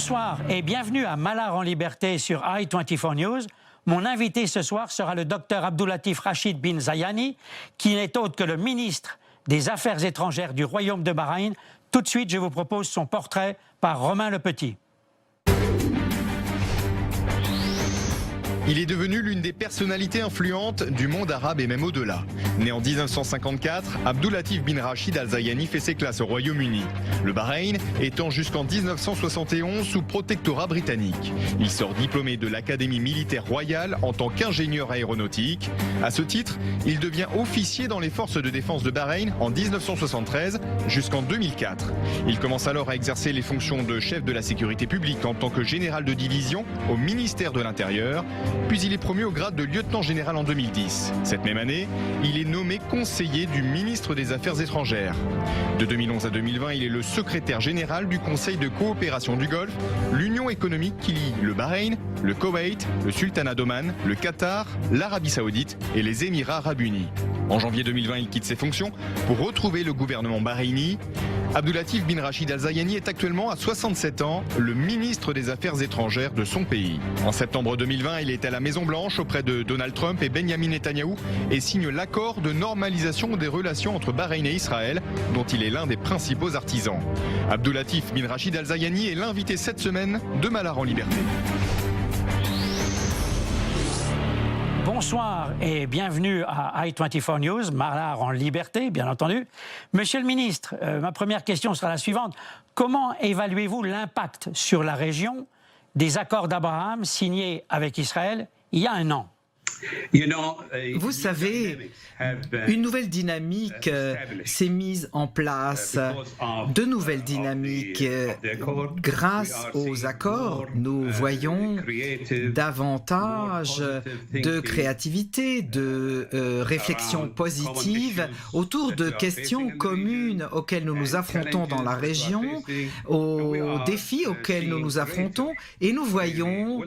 Bonsoir et bienvenue à Mallard en liberté sur i24 News. Mon invité ce soir sera le docteur Abdulatif Rachid bin Zayani, qui n'est autre que le ministre des Affaires étrangères du Royaume de Bahreïn. Tout de suite, je vous propose son portrait par Romain Le Petit. Il est devenu l'une des personnalités influentes du monde arabe et même au-delà. Né en 1954, Abdulatif bin Rachid Al Zayani fait ses classes au Royaume-Uni. Le Bahreïn étant jusqu'en 1971 sous protectorat britannique. Il sort diplômé de l'Académie militaire royale en tant qu'ingénieur aéronautique. À ce titre, il devient officier dans les forces de défense de Bahreïn en 1973 jusqu'en 2004. Il commence alors à exercer les fonctions de chef de la sécurité publique en tant que général de division au ministère de l'Intérieur. Puis il est promu au grade de lieutenant général en 2010. Cette même année, il est nommé conseiller du ministre des Affaires étrangères. De 2011 à 2020, il est le secrétaire général du Conseil de coopération du Golfe, l'union économique qui lie le Bahreïn, le Koweït, le Sultanat d'Oman, le Qatar, l'Arabie Saoudite et les Émirats Arabes Unis. En janvier 2020, il quitte ses fonctions pour retrouver le gouvernement bahreïni. Abdulatif bin Rachid Al Zayani est actuellement à 67 ans, le ministre des Affaires étrangères de son pays. En septembre 2020, il est à la Maison-Blanche auprès de Donald Trump et Benyamin Netanyahou et signe l'accord de normalisation des relations entre Bahreïn et Israël, dont il est l'un des principaux artisans. Abdulatif bin Rachid Al Zayani est l'invité cette semaine de Mallard en liberté. Bonsoir et bienvenue à i24 News, Mallard en liberté, bien entendu. Monsieur le ministre, ma première question sera la suivante. Comment évaluez-vous l'impact sur la région des accords d'Abraham signés avec Israël il y a un an ? Vous savez, une nouvelle dynamique s'est mise en place, de nouvelles dynamiques. Grâce aux accords, nous voyons davantage de créativité, de réflexion positive autour de questions communes auxquelles nous nous affrontons dans la région, aux défis auxquels nous nous affrontons, et nous voyons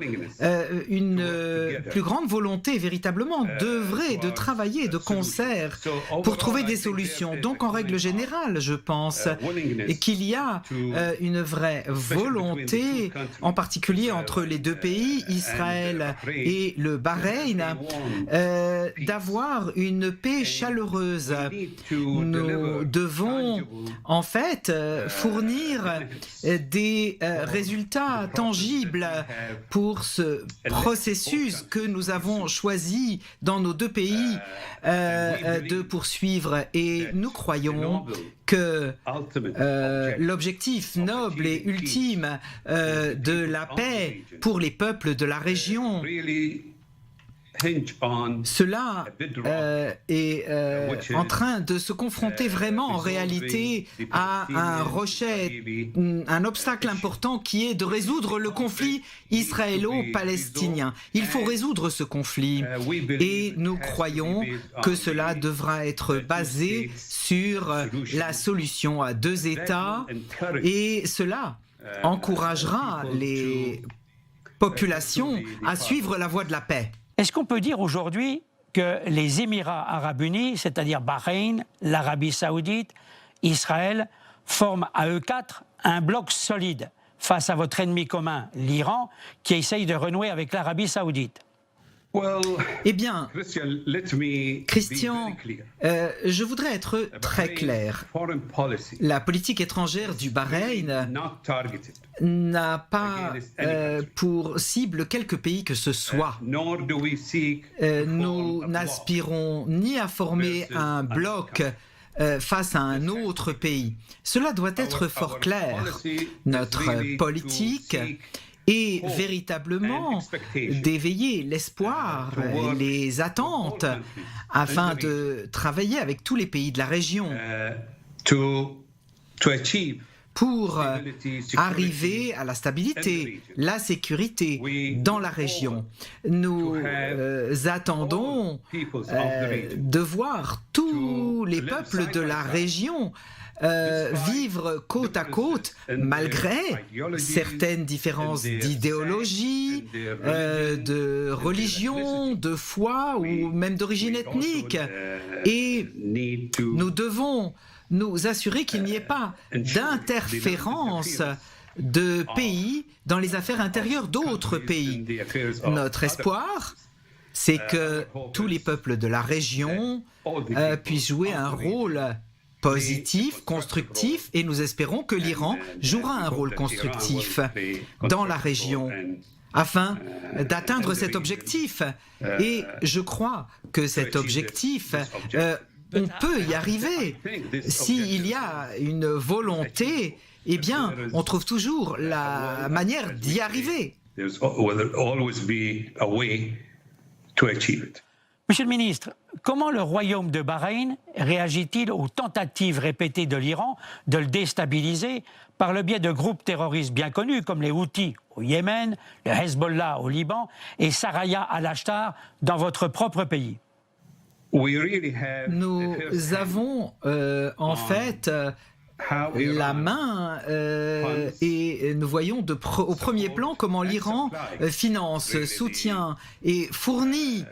une plus grande volonté véritablement d'œuvrer, de travailler de concert pour trouver des solutions. Donc en règle générale, je pense qu'il y a une vraie volonté, en particulier entre les deux pays, Israël et le Bahreïn, d'avoir une paix chaleureuse. Nous devons en fait fournir des résultats tangibles pour ce processus que nous avons choisi dans nos deux pays de poursuivre, et nous croyons que l'objectif noble et ultime de la paix pour les peuples de la région, cela est en train de se confronter vraiment en réalité à un rocher, un obstacle important qui est de résoudre le conflit israélo-palestinien. Il faut résoudre ce conflit et nous croyons que cela devra être basé sur la solution à deux États, et cela encouragera les populations à suivre la voie de la paix. Est-ce qu'on peut dire aujourd'hui que les Émirats Arabes Unis, c'est-à-dire Bahreïn, l'Arabie Saoudite, Israël, forment à eux quatre un bloc solide face à votre ennemi commun, l'Iran, qui essaye de renouer avec l'Arabie Saoudite? Eh bien, Christian, je voudrais être très clair. La politique étrangère du Bahreïn n'a pas pour cible quelque pays que ce soit. Nous n'aspirons ni à former un bloc face à un autre pays. Cela doit être fort clair. Notre politique est véritablement d'éveiller l'espoir, les attentes, afin de travailler avec tous les pays de la région pour arriver à la stabilité, la sécurité dans la région. Nous attendons de voir tous les peuples de la région vivre côte à côte, malgré certaines différences d'idéologie, de religion, de foi ou même d'origine ethnique. Et nous devons nous assurer qu'il n'y ait pas d'interférence de pays dans les affaires intérieures d'autres pays. Notre espoir, c'est que tous les peuples de la région puissent jouer un rôle positif, constructif, et nous espérons que l'Iran jouera un rôle constructif dans la région afin d'atteindre cet objectif. Et je crois que cet objectif, on peut y arriver. S'il y a une volonté, eh bien, on trouve toujours la manière d'y arriver. Monsieur le ministre, comment le royaume de Bahreïn réagit-il aux tentatives répétées de l'Iran de le déstabiliser par le biais de groupes terroristes bien connus comme les Houthis au Yémen, le Hezbollah au Liban et Saraya al-Ashtar dans votre propre pays? Nous avons en fait la main et nous voyons au premier plan comment l'Iran finance, soutient et fournit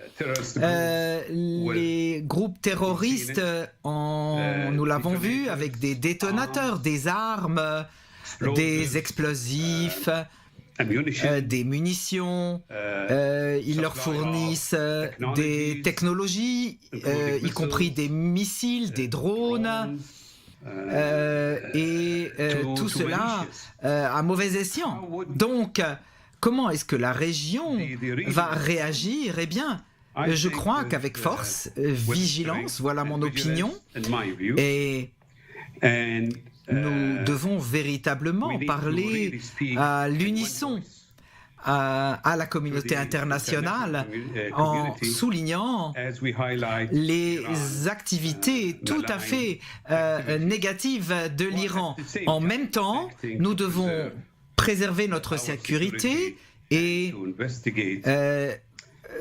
les groupes terroristes, nous l'avons vu, avec des détonateurs, des armes, des explosifs, des munitions, ils leur fournissent des technologies, y compris des missiles, des drones, tout cela à mauvais escient. Donc, comment est-ce que la région va réagir? Eh bien, je crois qu'avec force, vigilance, voilà mon opinion, et nous devons véritablement parler à l'unisson à la communauté internationale en soulignant les activités tout à fait négatives de l'Iran. En même temps, nous devons préserver notre sécurité et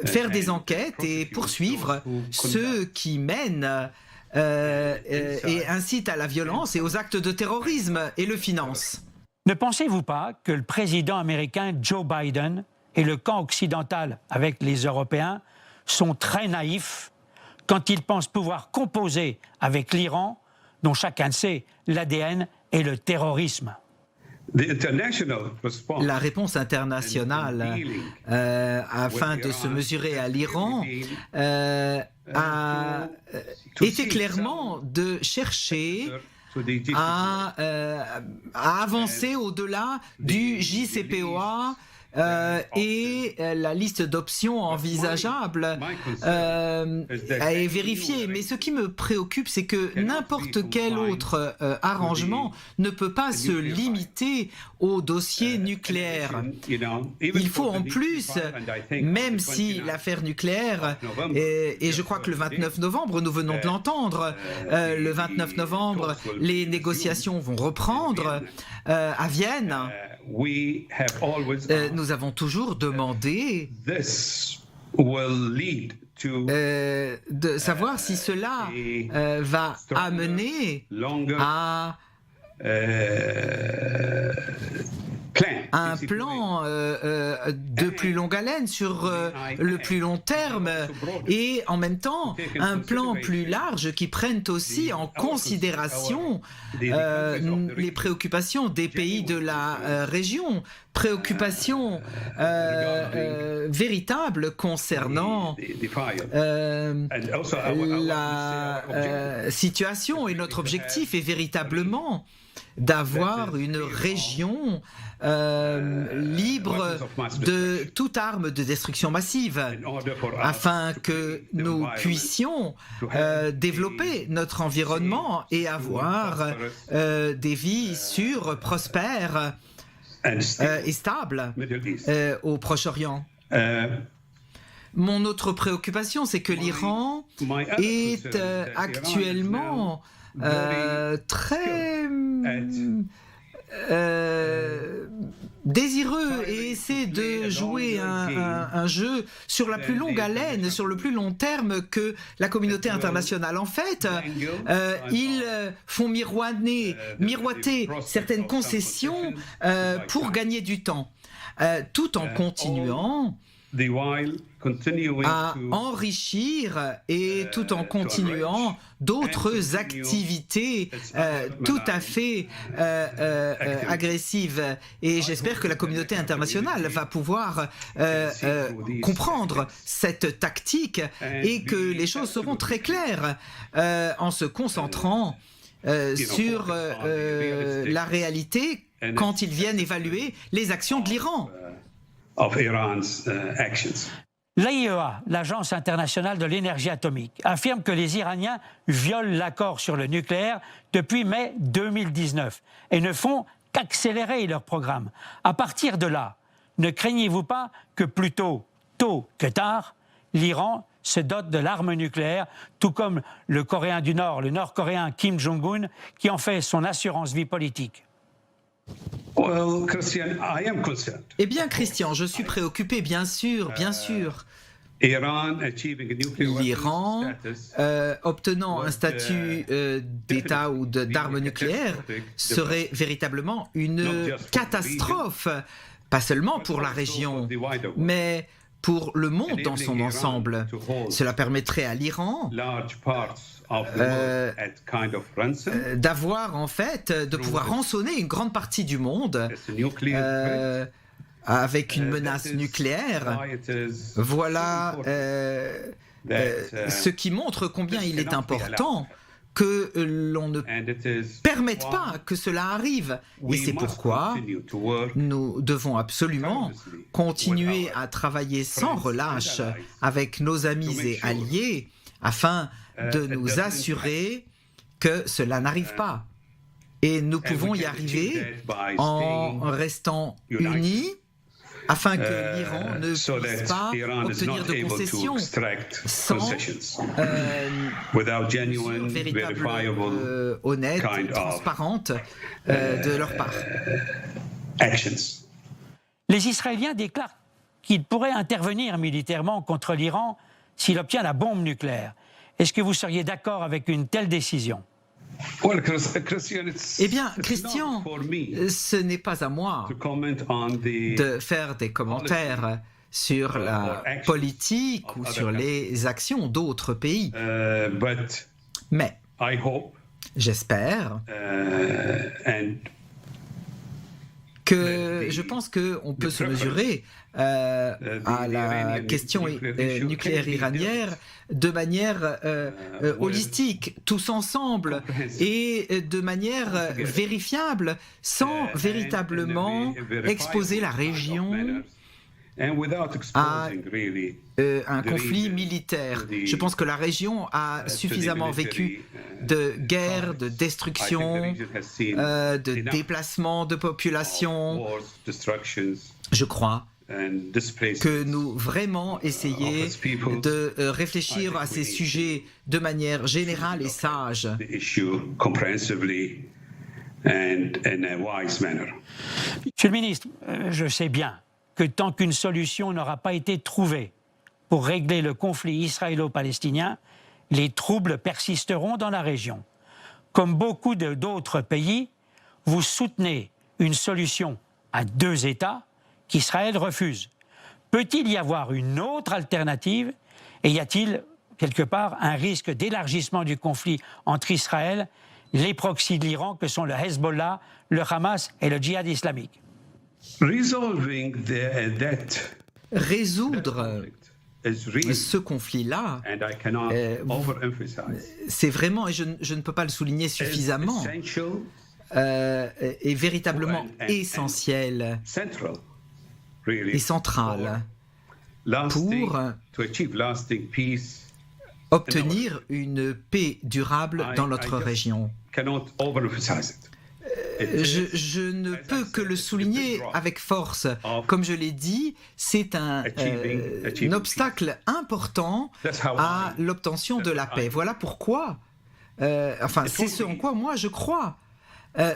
faire des enquêtes et poursuivre ceux qui mènent et incitent à la violence et aux actes de terrorisme et le financent. Ne pensez-vous pas que le président américain Joe Biden et le camp occidental avec les Européens sont très naïfs quand ils pensent pouvoir composer avec l'Iran, dont chacun sait l'ADN est le terrorisme? La réponse internationale afin de se mesurer à l'Iran a été clairement de chercher à avancer au-delà du JCPOA et la liste d'options envisageables est vérifiée. Mais ce qui me préoccupe, c'est que n'importe quel autre arrangement ne peut pas se limiter au dossier nucléaire. Il faut en plus, même si l'affaire nucléaire, et je crois que le 29 novembre, nous venons de l'entendre, le 29 novembre, les négociations vont reprendre à Vienne. Nous avons toujours demandé de savoir si cela va amener à un plan de plus longue haleine sur le plus long terme et en même temps un plan plus large qui prenne aussi en considération les préoccupations des pays de la région, préoccupations véritables concernant la situation, et notre objectif est véritablement d'avoir une région libre de toute arme de destruction massive, afin que nous puissions développer notre environnement et avoir des vies sûres, prospères et stables au Proche-Orient. Mon autre préoccupation, c'est que l'Iran est actuellement très désireux et essaie de jouer un jeu sur la plus longue haleine, sur le plus long terme que la communauté internationale. En fait, ils font miroiter certaines concessions pour gagner du temps, tout en continuant à enrichir et tout en continuant d'autres activités tout à fait agressives. Et j'espère que la communauté internationale va pouvoir comprendre cette tactique et que les choses seront très claires en se concentrant sur la réalité quand ils viennent évaluer les actions de l'Iran. L'AIEA, l'Agence internationale de l'énergie atomique, affirme que les Iraniens violent l'accord sur le nucléaire depuis mai 2019 et ne font qu'accélérer leur programme. À partir de là, ne craignez-vous pas que plutôt tôt que tard, l'Iran se dote de l'arme nucléaire, tout comme le Coréen du Nord, le Nord-Coréen Kim Jong-un, qui en fait son assurance-vie politique? Eh bien, Christian, je suis préoccupé, bien sûr, bien sûr. L'Iran, obtenant un statut d'État ou d'arme nucléaire, serait véritablement une catastrophe, pas seulement pour la région, mais pour le monde dans son ensemble. Cela permettrait à l'Iran d'avoir, en fait, de pouvoir rançonner une grande partie du monde avec une menace nucléaire. Voilà ce qui montre combien il est important que l'on ne permette pas que cela arrive. Et c'est pourquoi nous devons absolument continuer à travailler sans relâche avec nos amis et alliés afin de nous assurer que cela n'arrive pas. Et nous pouvons y arriver en restant unis afin que l'Iran ne puisse pas obtenir de concessions sans mesures véritablement honnêtes et transparentes de leur part. Les Israéliens déclarent qu'ils pourraient intervenir militairement contre l'Iran s'il obtient la bombe nucléaire. Est-ce que vous seriez d'accord avec une telle décision? Eh bien, Christian, ce n'est pas à moi de faire des commentaires sur la politique ou sur les actions d'autres pays. Mais j'espère que je pense qu'on peut se mesurer à la question nucléaire iranienne de manière holistique, tous ensemble, et de manière vérifiable, sans véritablement exposer la région à un conflit militaire. Je pense que la région a suffisamment vécu de guerres, de destruction, de déplacement de population. Je crois que nous vraiment essayer de réfléchir à ces sujets de manière générale et sage. Monsieur le ministre, je sais bien que tant qu'une solution n'aura pas été trouvée pour régler le conflit israélo-palestinien, les troubles persisteront dans la région. Comme beaucoup d'autres pays, vous soutenez une solution à deux États qu'Israël refuse. Peut-il y avoir une autre alternative et y a-t-il quelque part un risque d'élargissement du conflit entre Israël, les proxys de l'Iran que sont le Hezbollah, le Hamas et le djihad islamique? Résoudre ce conflit-là, c'est vraiment, et je ne peux pas le souligner suffisamment, est véritablement essentiel et central pour obtenir une paix durable dans notre région. Je ne peux que le souligner avec force. Comme je l'ai dit, c'est un obstacle important à l'obtention de la paix. Voilà pourquoi, c'est ce en quoi moi je crois.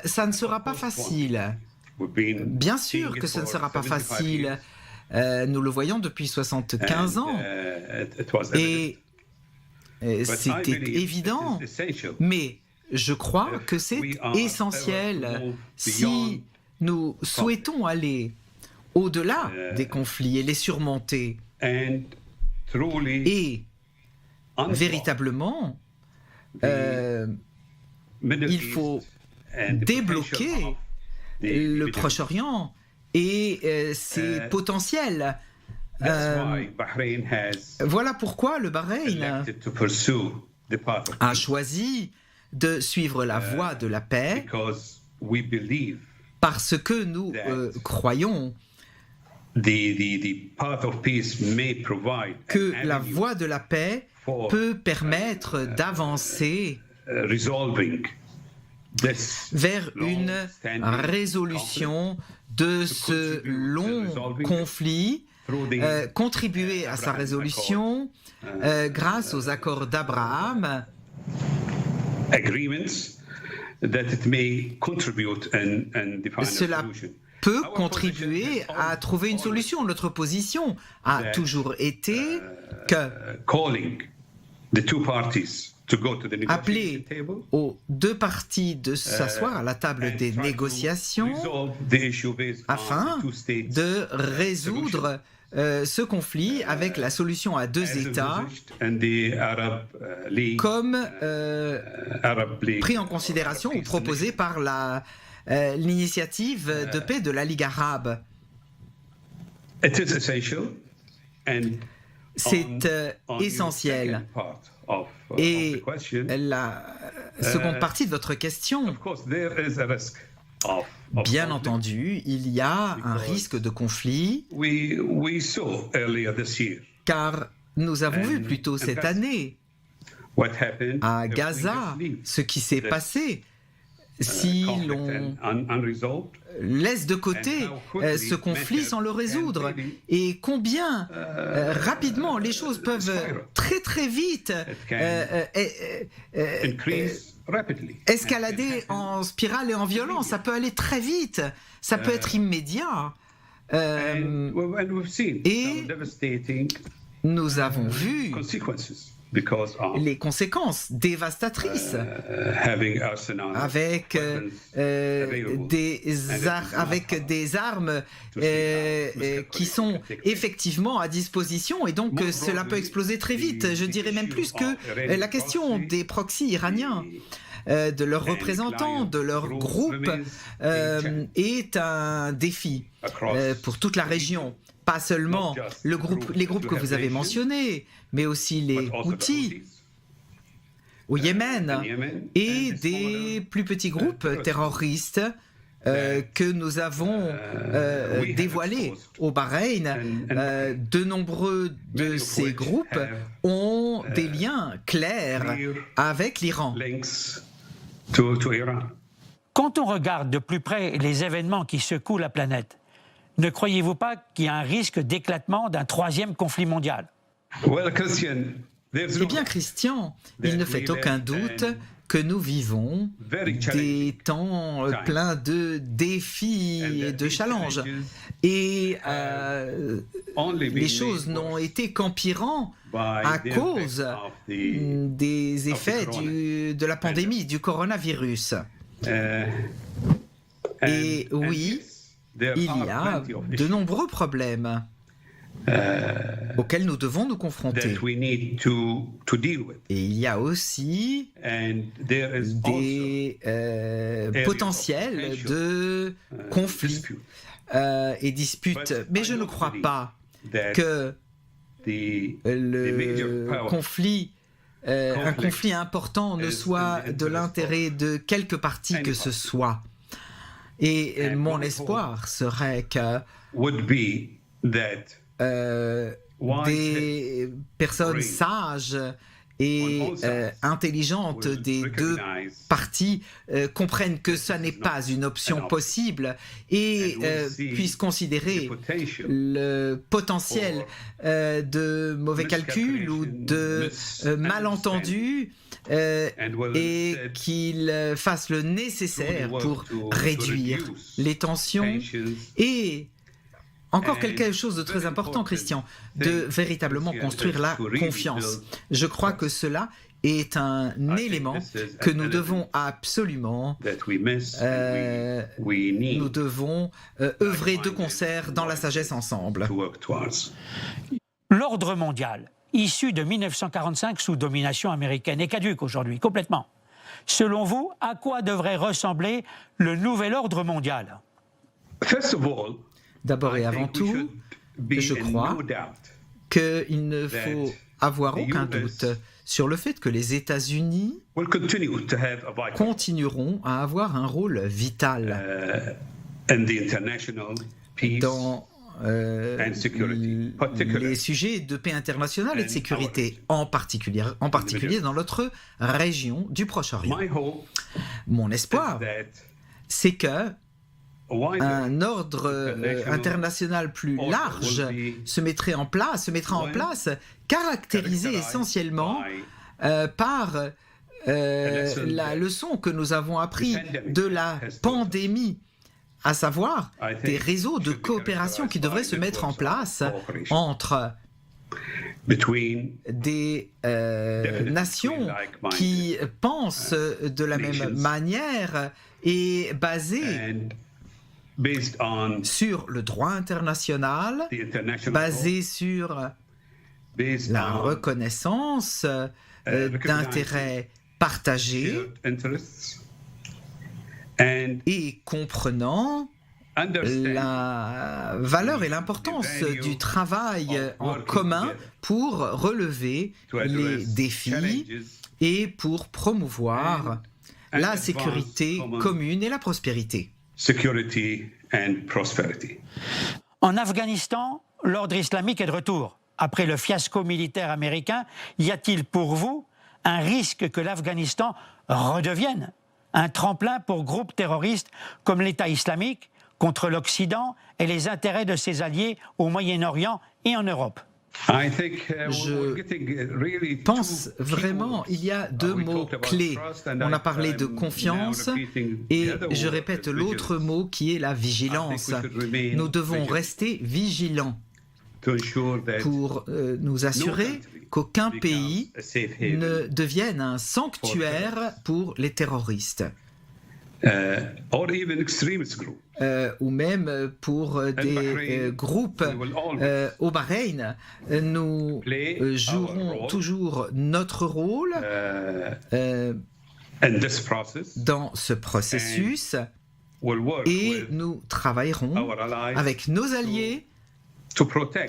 Ça ne sera pas facile. Bien sûr que ce ne sera pas facile. Nous le voyons depuis 75 ans. Et c'était évident. Mais je crois que c'est essentiel. Si nous souhaitons aller au-delà des conflits et les surmonter. Et véritablement, il faut débloquer le Proche-Orient et ses potentiels. Voilà pourquoi le Bahreïn a choisi de suivre la voie de la paix, parce que nous croyons que la voie de la paix peut permettre d'avancer vers une résolution de ce long conflit, contribuer à sa résolution grâce aux accords d'Abraham, cela peut contribuer à trouver une solution. Notre position a toujours été que appeler aux deux parties de s'asseoir à la table des négociations afin de résoudre ce conflit avec la solution à deux États, comme pris en considération ou proposé par l'initiative de paix de la Ligue arabe. C'est essentiel. Et la seconde partie de votre question, bien entendu, il y a un risque de conflit, car nous avons vu plus tôt cette année à Gaza ce qui s'est passé. Si l'on laisse de côté ce conflit sans le résoudre, et combien rapidement les choses peuvent très très vite escalader en spirale et en violence, ça peut aller très vite, ça peut être immédiat. Et nous avons vu les conséquences dévastatrices avec des armes qui sont effectivement à disposition, et donc cela peut exploser très vite. Je dirais même plus que la question des proxys iraniens, de leurs représentants, de leurs groupes, est un défi pour toute la région. Pas seulement les groupes que vous avez mentionnés, mais aussi les Houthis au Yémen et des plus petits groupes terroristes que nous avons dévoilés au Bahreïn. De nombreux de ces groupes ont des liens clairs avec l'Iran. Quand on regarde de plus près les événements qui secouent la planète, ne croyez-vous pas qu'il y a un risque d'éclatement d'un troisième conflit mondial? Eh bien, Christian, il ne fait aucun doute que nous vivons des temps pleins de défis et de challenges. Et les choses n'ont été qu'empirant à cause des effets de la pandémie, du coronavirus. Et oui, il y a de nombreux problèmes auxquels nous devons nous confronter. Et il y a aussi des potentiels de conflits et disputes. Mais je ne crois pas que le conflit, un conflit important ne soit de l'intérêt de quelque partie que ce soit. Et mon espoir serait que des personnes sages et intelligentes des deux parties comprennent que ça n'est pas une option possible et puissent considérer le potentiel de mauvais calculs ou de malentendus et qu'ils fassent le nécessaire pour réduire les tensions et encore quelque chose de très important, Christian, de véritablement construire la confiance. Je crois que cela est un élément que nous devons absolument œuvrer de concert dans la sagesse ensemble. L'ordre mondial, issu de 1945 sous domination américaine, est caduque aujourd'hui, complètement. Selon vous, à quoi devrait ressembler le nouvel ordre mondial? D'abord et avant tout, je crois qu'il ne faut avoir aucun doute sur le fait que les États-Unis continueront à avoir un rôle vital dans les sujets de paix internationale et de sécurité, en particulier dans notre région du Proche-Orient. Mon espoir, c'est que un ordre international plus large se mettra en place, caractérisé essentiellement par la leçon que nous avons appris de la pandémie, à savoir des réseaux de coopération qui devraient se mettre en place entre des nations qui pensent de la même manière et basées sur le droit international, basé sur la reconnaissance d'intérêts partagés et comprenant la valeur et l'importance du travail en commun pour relever les défis et pour promouvoir la sécurité commune et la prospérité. En Afghanistan, l'ordre islamique est de retour. Après le fiasco militaire américain, y a-t-il pour vous un risque que l'Afghanistan redevienne un tremplin pour groupes terroristes comme l'État islamique contre l'Occident et les intérêts de ses alliés au Moyen-Orient et en Europe? Je pense vraiment, il y a deux mots clés. On a parlé de confiance et je répète l'autre mot qui est la vigilance. Nous devons rester vigilants pour nous assurer qu'aucun pays ne devienne un sanctuaire pour les terroristes. Ou même pour des groupes au Bahreïn. Nous jouerons toujours notre rôle dans ce processus et nous travaillerons avec nos alliés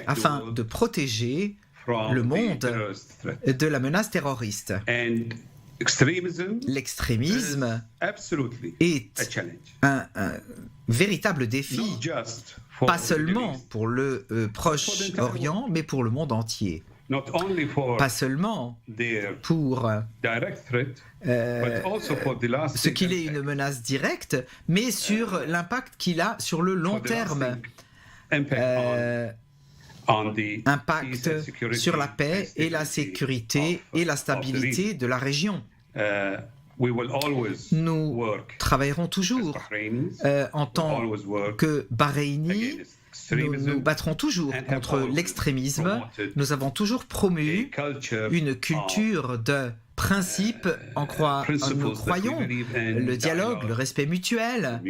afin de protéger le monde de la menace terroriste. L'extrémisme est un véritable défi, pas seulement pour le Proche-Orient, mais pour le monde entier. Pas seulement pour ce qu'il est une menace directe, mais sur l'impact qu'il a sur le long terme. Impact sur la paix et la sécurité et la stabilité de la région. Nous travaillerons toujours en tant que Bahreïnis, nous nous battrons toujours contre l'extrémisme. Nous avons toujours promu une culture de principes en quoi nous croyons, le dialogue, le respect mutuel,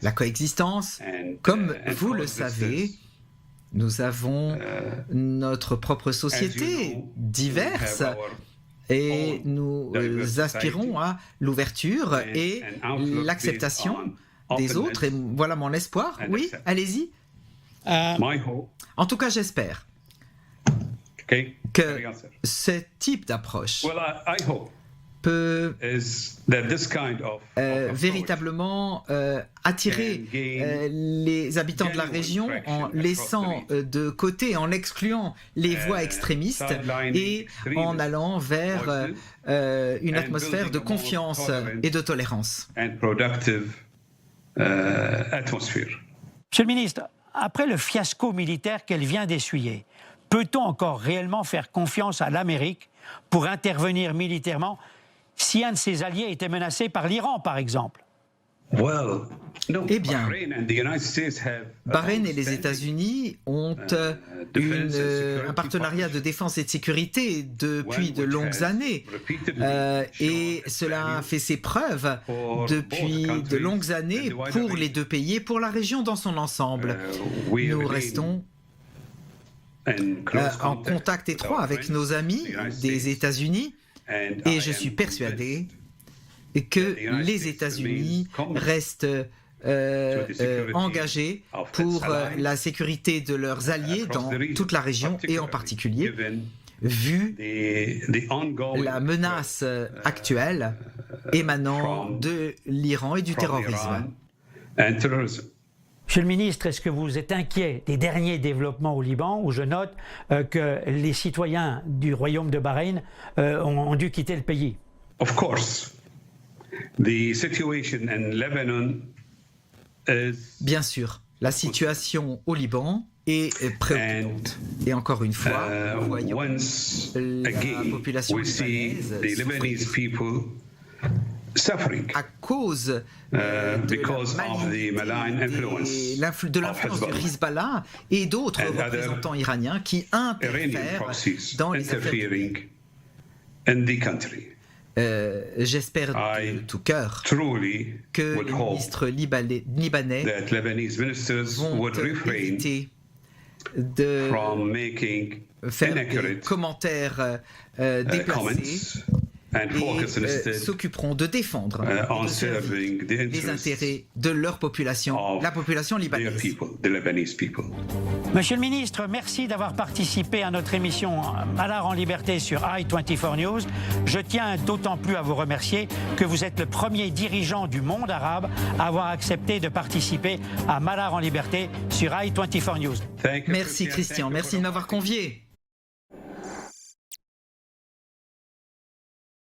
la coexistence. Comme vous le savez, nous avons notre propre société diverse et nous aspirons à l'ouverture et l'acceptation des autres. Et voilà mon espoir. Oui, allez-y. En tout cas, j'espère que ce type d'approche peut véritablement attirer les habitants de la région en laissant de côté, en excluant les voix extrémistes et en allant vers une atmosphère de confiance et de tolérance. Monsieur le ministre, après le fiasco militaire qu'elle vient d'essuyer, peut-on encore réellement faire confiance à l'Amérique pour intervenir militairement si un de ses alliés était menacé par l'Iran, par exemple? Eh bien, Bahreïn et les États-Unis ont un partenariat de défense et de sécurité depuis de longues années. Et cela a fait ses preuves depuis de longues années pour les deux pays et pour la région dans son ensemble. Nous restons en contact étroit avec nos amis des États-Unis et je suis persuadé que les États-Unis restent engagés pour la sécurité de leurs alliés dans toute la région et en particulier vu la menace actuelle émanant de l'Iran et du terrorisme. Monsieur le ministre, est-ce que vous êtes inquiet des derniers développements au Liban où je note que les citoyens du royaume de Bahreïn ont dû quitter le pays? Of course. The situation in Lebanon is... Bien sûr, la situation au Liban est préoccupante. Et encore une fois, nous voyons la population libanaise suffering à cause de l'influence du Hezbollah et d'autres représentants iraniens qui interfèrent dans les affaires du pays. J'espère de tout cœur que les ministres libanais vont éviter de faire des commentaires déplacés et s'occuperont de défendre les intérêts de leur population, la population libanaise. Monsieur le ministre, merci d'avoir participé à notre émission Malar en liberté sur i24 News. Je tiens d'autant plus à vous remercier que vous êtes le premier dirigeant du monde arabe à avoir accepté de participer à Malar en liberté sur i24 News. Merci Christian, merci de m'avoir convié.